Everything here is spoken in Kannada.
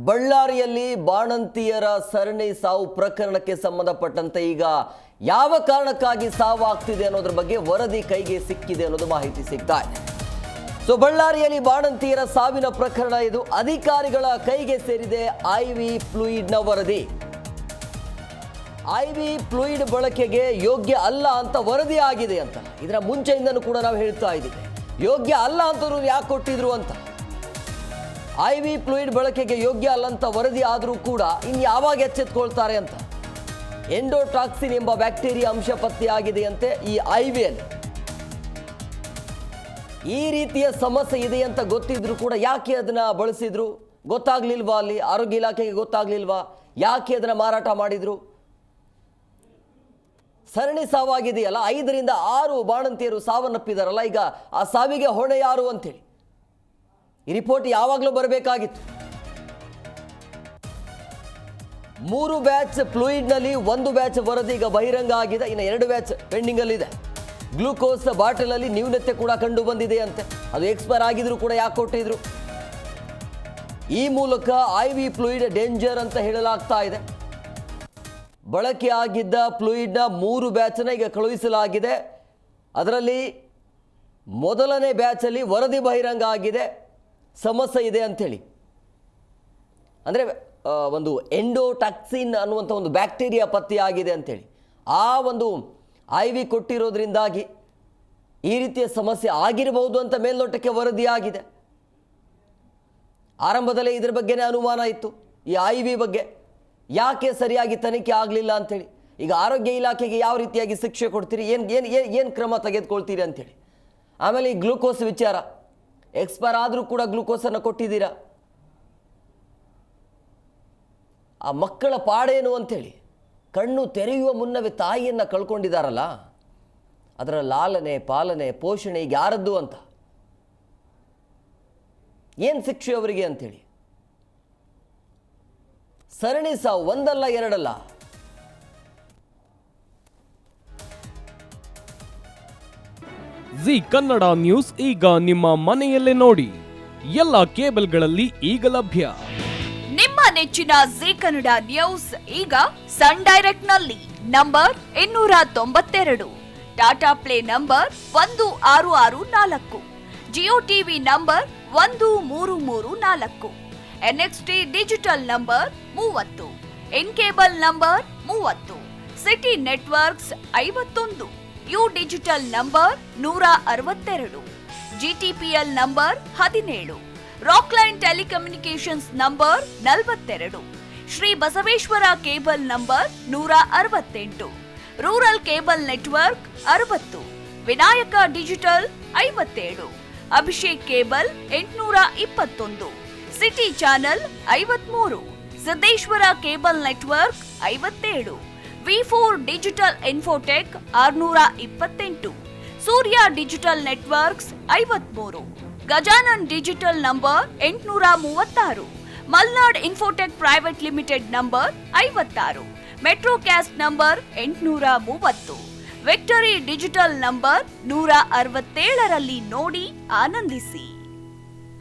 ಬಳ್ಳಾರಿಯಲ್ಲಿ ಬಾಣಂತಿಯರ ಸರಣಿ ಸಾವು ಪ್ರಕರಣಕ್ಕೆ ಸಂಬಂಧಪಟ್ಟಂತೆ ಈಗ ಯಾವ ಕಾರಣಕ್ಕಾಗಿ ಸಾವು ಆಗ್ತಿದೆ ಅನ್ನೋದ್ರ ಬಗ್ಗೆ ವರದಿ ಕೈಗೆ ಸಿಕ್ಕಿದೆ ಅನ್ನೋದು ಮಾಹಿತಿ ಸಿಗ್ತಾ ಇದೆ. ಸೊ ಬಳ್ಳಾರಿಯಲ್ಲಿ ಬಾಣಂತಿಯರ ಸಾವಿನ ಪ್ರಕರಣ ಇದು ಅಧಿಕಾರಿಗಳ ಕೈಗೆ ಸೇರಿದೆ ಐವಿ ಫ್ಲೂಯಿಡ್ನ ವರದಿ. ಐವಿ ಫ್ಲೂಯಿಡ್ ಬಳಕೆಗೆ ಯೋಗ್ಯ ಅಲ್ಲ ಅಂತ ವರದಿ ಆಗಿದೆ ಅಂತ. ಇದರ ಮುಂಚೆಯಿಂದನೂ ಕೂಡ ನಾವು ಹೇಳ್ತಾ ಇದ್ದೀವಿ, ಯೋಗ್ಯ ಅಲ್ಲ ಅಂತವ್ರು ಯಾಕೆ ಕೊಟ್ಟಿದ್ರು ಅಂತ. ಐವಿ ಫ್ಲೂಯಿಡ್ ಬಳಕೆಗೆ ಯೋಗ್ಯ ಅಲ್ಲ ಅಂತ ವರದಿ ಆದರೂ ಕೂಡ ಇನ್ನು ಯಾವಾಗ ಎಚ್ಚೆತ್ಕೊಳ್ತಾರೆ ಅಂತ. ಎಂಡೋಟಾಕ್ಸಿನ್ ಎಂಬ ಬ್ಯಾಕ್ಟೀರಿಯಾ ಅಂಶ ಪತ್ತೆಯಾಗಿದೆಯಂತೆ ಈ ಐವಿಯಲ್ಲಿ. ಈ ರೀತಿಯ ಸಮಸ್ಯೆ ಇದೆ ಅಂತ ಗೊತ್ತಿದ್ರು ಕೂಡ ಯಾಕೆ ಅದನ್ನ ಬಳಸಿದ್ರು ಗೊತ್ತಾಗ್ಲಿಲ್ವಾ? ಅಲ್ಲಿ ಆರೋಗ್ಯ ಇಲಾಖೆಗೆ ಗೊತ್ತಾಗ್ಲಿಲ್ವಾ? ಯಾಕೆ ಅದನ್ನ ಮಾರಾಟ ಮಾಡಿದ್ರು? ಸರಣಿ ಸಾವಾಗಿದೆಯಲ್ಲ, 5 ರಿಂದ 6 ಬಾಣಂತಿಯರು ಸಾವನ್ನಪ್ಪಿದಾರಲ್ಲ, ಈಗ ಆ ಸಾವಿಗೆ ಹೊಣೆ ಯಾರು ಅಂತೇಳಿ ಈ ರಿಪೋರ್ಟ್ ಯಾವಾಗಲೂ ಬರಬೇಕಾಗಿತ್ತು. 3 ಬ್ಯಾಚ್ ಫ್ಲೂಯಿಡ್ನಲ್ಲಿ 1 ಬ್ಯಾಚ್ ವರದಿ ಈಗ ಬಹಿರಂಗ ಆಗಿದೆ, ಇನ್ನು 2 ಬ್ಯಾಚ್ ಪೆಂಡಿಂಗ್ ಅಲ್ಲಿ ಇದೆ. ಗ್ಲೂಕೋಸ್ ಬಾಟಲ್ ಅಲ್ಲಿ ನ್ಯೂನತೆ ಕೂಡ ಕಂಡು ಬಂದಿದೆ ಅಂತೆ. ಅದು ಎಕ್ಸ್ಪೈರ್ ಆಗಿದ್ರು ಕೂಡ ಯಾಕೆ ಕೊಟ್ಟಿದ್ರು? ಈ ಮೂಲಕ ಐವಿ ಫ್ಲೂಯಿಡ್ ಡೇಂಜರ್ ಅಂತ ಹೇಳಲಾಗ್ತಾ ಇದೆ. ಬಳಕೆ ಆಗಿದ್ದ ಫ್ಲೂಯಿಡ್ನ 3 ಬ್ಯಾಚನ್ನ ಈಗ ಕಳುಹಿಸಲಾಗಿದೆ. ಅದರಲ್ಲಿ ಮೊದಲನೇ ಬ್ಯಾಚಲ್ಲಿ ವರದಿ ಬಹಿರಂಗ ಆಗಿದೆ, ಸಮಸ್ಯೆ ಇದೆ ಅಂಥೇಳಿ. ಅಂದರೆ ಒಂದು ಎಂಡೋಟಾಕ್ಸಿನ್ ಅನ್ನುವಂಥ ಒಂದು ಬ್ಯಾಕ್ಟೀರಿಯಾ ಪತ್ತೆಯಾಗಿದೆ ಅಂಥೇಳಿ. ಆ ಒಂದು ಐವಿ ಕೊಟ್ಟಿರೋದ್ರಿಂದಾಗಿ ಈ ರೀತಿಯ ಸಮಸ್ಯೆ ಆಗಿರಬಹುದು ಅಂತ ಮೇಲ್ನೋಟಕ್ಕೆ ವರದಿಯಾಗಿದೆ. ಆರಂಭದಲ್ಲೇ ಇದರ ಬಗ್ಗೆನೇ ಅನುಮಾನ ಇತ್ತು, ಈ ಐವಿ ಬಗ್ಗೆ. ಯಾಕೆ ಸರಿಯಾಗಿ ತನಿಖೆ ಆಗಲಿಲ್ಲ ಅಂಥೇಳಿ. ಈಗ ಆರೋಗ್ಯ ಇಲಾಖೆಗೆ ಯಾವ ರೀತಿಯಾಗಿ ಶಿಕ್ಷೆ ಕೊಡ್ತೀರಿ, ಏನು ಕ್ರಮ ತೆಗೆದುಕೊಳ್ತೀರಿ ಅಂಥೇಳಿ. ಆಮೇಲೆ ಈ ಗ್ಲೂಕೋಸ್ ವಿಚಾರ, ಎಕ್ಸ್ಪೈರ್ ಆದರೂ ಕೂಡ ಗ್ಲೂಕೋಸನ್ನು ಕೊಟ್ಟಿದ್ದೀರಾ. ಆ ಮಕ್ಕಳ ಪಾಡೇನು ಅಂಥೇಳಿ. ಕಣ್ಣು ತೆರೆಯುವ ಮುನ್ನವೇ ತಾಯಿಯನ್ನು ಕಳ್ಕೊಂಡಿದ್ದಾರಲ್ಲ, ಅದರ ಲಾಲನೆ ಪಾಲನೆ ಪೋಷಣೆ ಈಗ ಯಾರದ್ದು ಅಂತ. ಏನು ಶಿಕ್ಷೆ ಅವರಿಗೆ ಅಂಥೇಳಿ. ಸರಣಿ ಸಾವು ಒಂದಲ್ಲ ಎರಡಲ್ಲ. ಜಿ ಕನ್ನಡ ನ್ಯೂಸ್ ಈಗ ನಿಮ್ಮ ಮನೆಯಲ್ಲೇ ನೋಡಿ. ಎಲ್ಲ ಕೇಬಲ್ಗಳಲ್ಲಿ ಈಗ ಲಭ್ಯ. ನಿಮ್ಮ ನೆಚ್ಚಿನ ಜಿ ಕನ್ನಡ ನ್ಯೂಸ್ ಈಗ ಸನ್ ಡೈರೆಕ್ಟ್ ನಲ್ಲಿ number 292, Tata Play number 1664, Jio TV number 1334, NXT digital number 30, in cable number 30, city networks 51, U digital number 162, GTPL number 17, Rockline telecommunications number 42, Shri Basaveshwara cable number 168, rural cable network 60, Vinayaka digital 57, Abhishek cable 821, city channel 53, Siddeshwara cable network 57, ವಿ4 digital infotech 628, Surya digital networks 53, Gajanan digital number 836, Malnad infotech private limited number 56, Metrocast number 830, victory digital number 167ರಲ್ಲಿ ನೋಡಿ ಆನಂದಿಸಿ.